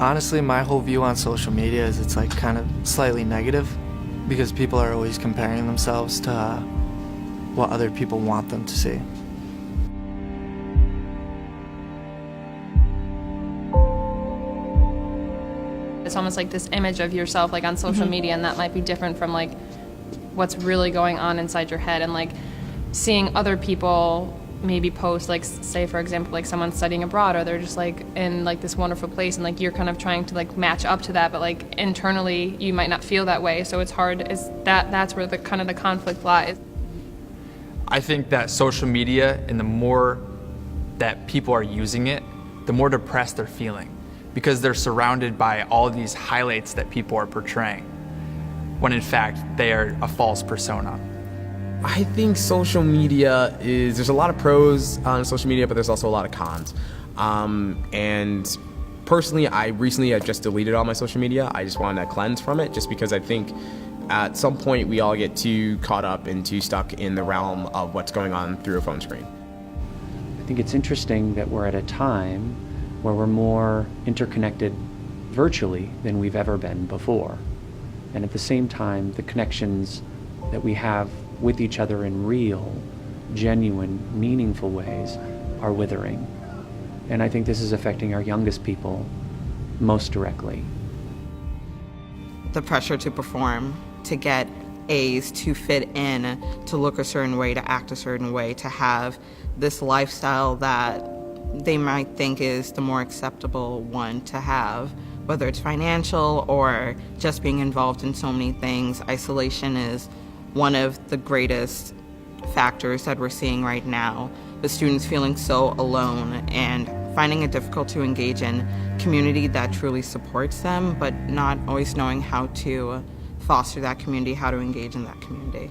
Honestly, my whole view on social media is it's like kind of slightly negative because people are always comparing themselves to what other people want them to see. It's almost like this image of yourself like on social media, and that might be different from like what's really going on inside your head, and like seeing other people maybe post, like say for example like someone studying abroad, or they're just like in like this wonderful place, and like you're kind of trying to like match up to that, but like internally you might not feel that way, so it's hard. That's where the kind of the conflict lies. I think that social media, and the more that people are using it, the more depressed they're feeling, because they're surrounded by all of these highlights that people are portraying, when in fact they are a false persona. I think social media there's a lot of pros on social media, but there's also a lot of cons. And personally, I just deleted all my social media. I just wanted to cleanse from it, just because I think at some point we all get too caught up and too stuck in the realm of what's going on through a phone screen. I think it's interesting that we're at a time where we're more interconnected virtually than we've ever been before. And at the same time, the connections that we have with each other in real, genuine, meaningful ways are withering. And I think this is affecting our youngest people most directly. The pressure to perform, to get A's, to fit in, to look a certain way, to act a certain way, to have this lifestyle that they might think is the more acceptable one to have, whether it's financial or just being involved in so many things. Isolation is one of the greatest factors that we're seeing right now. The students feeling so alone and finding it difficult to engage in community that truly supports them, but not always knowing how to foster that community, how to engage in that community.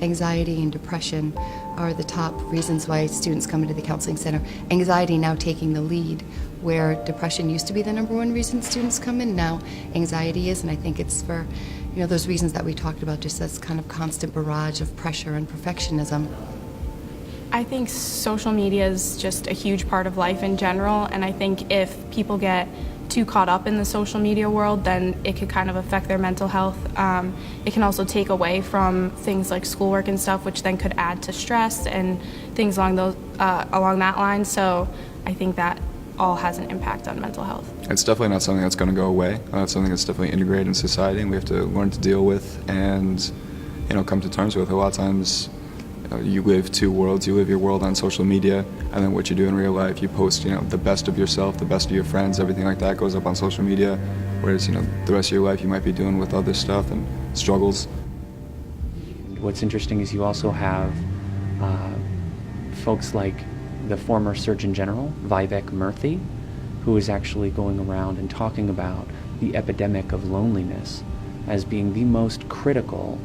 Anxiety and depression are the top reasons why students come into the counseling center. Anxiety now taking the lead, where depression used to be the #1 reason students come in. Now anxiety is, and I think it's for those reasons that we talked about, just this kind of constant barrage of pressure and perfectionism. I think social media is just a huge part of life in general, and I think if people get too caught up in the social media world, then it could kind of affect their mental health. It can also take away from things like schoolwork and stuff, which then could add to stress and things along that line. So I think that all has an impact on mental health. It's definitely not something that's going to go away. It's something that's definitely integrated in society, and we have to learn to deal with and come to terms with. A lot of times you live two worlds. You live your world on social media, and then what you do in real life, you post the best of yourself, the best of your friends, everything like that goes up on social media, whereas the rest of your life you might be doing with other stuff and struggles. What's interesting is you also have folks like the former Surgeon General, Vivek Murthy, who is actually going around and talking about the epidemic of loneliness as being the most critical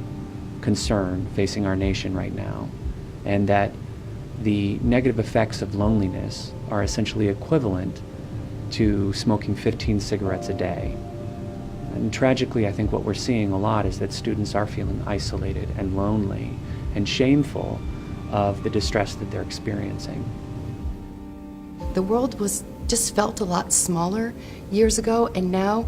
concern facing our nation right now, and that the negative effects of loneliness are essentially equivalent to smoking 15 cigarettes a day. And tragically, I think what we're seeing a lot is that students are feeling isolated and lonely and shameful of the distress that they're experiencing. The world just felt a lot smaller years ago, and now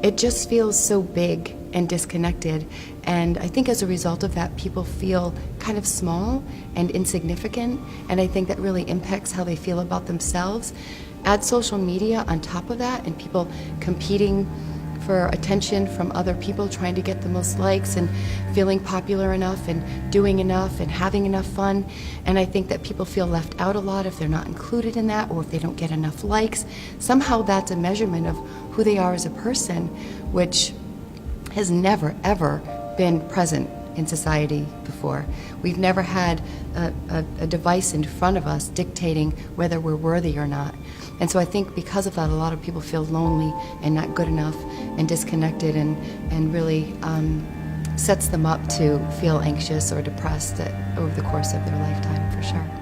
it just feels so big and disconnected. And I think as a result of that, people feel kind of small and insignificant, and I think that really impacts how they feel about themselves. Add social media on top of that, and people competing for attention from other people, trying to get the most likes and feeling popular enough and doing enough and having enough fun. And I think that people feel left out a lot if they're not included in that, or if they don't get enough likes. Somehow that's a measurement of who they are as a person, which has never, ever been present in society before. We've never had a device in front of us dictating whether we're worthy or not. And so I think because of that, a lot of people feel lonely and not good enough and disconnected, and really sets them up to feel anxious or depressed over the course of their lifetime, for sure.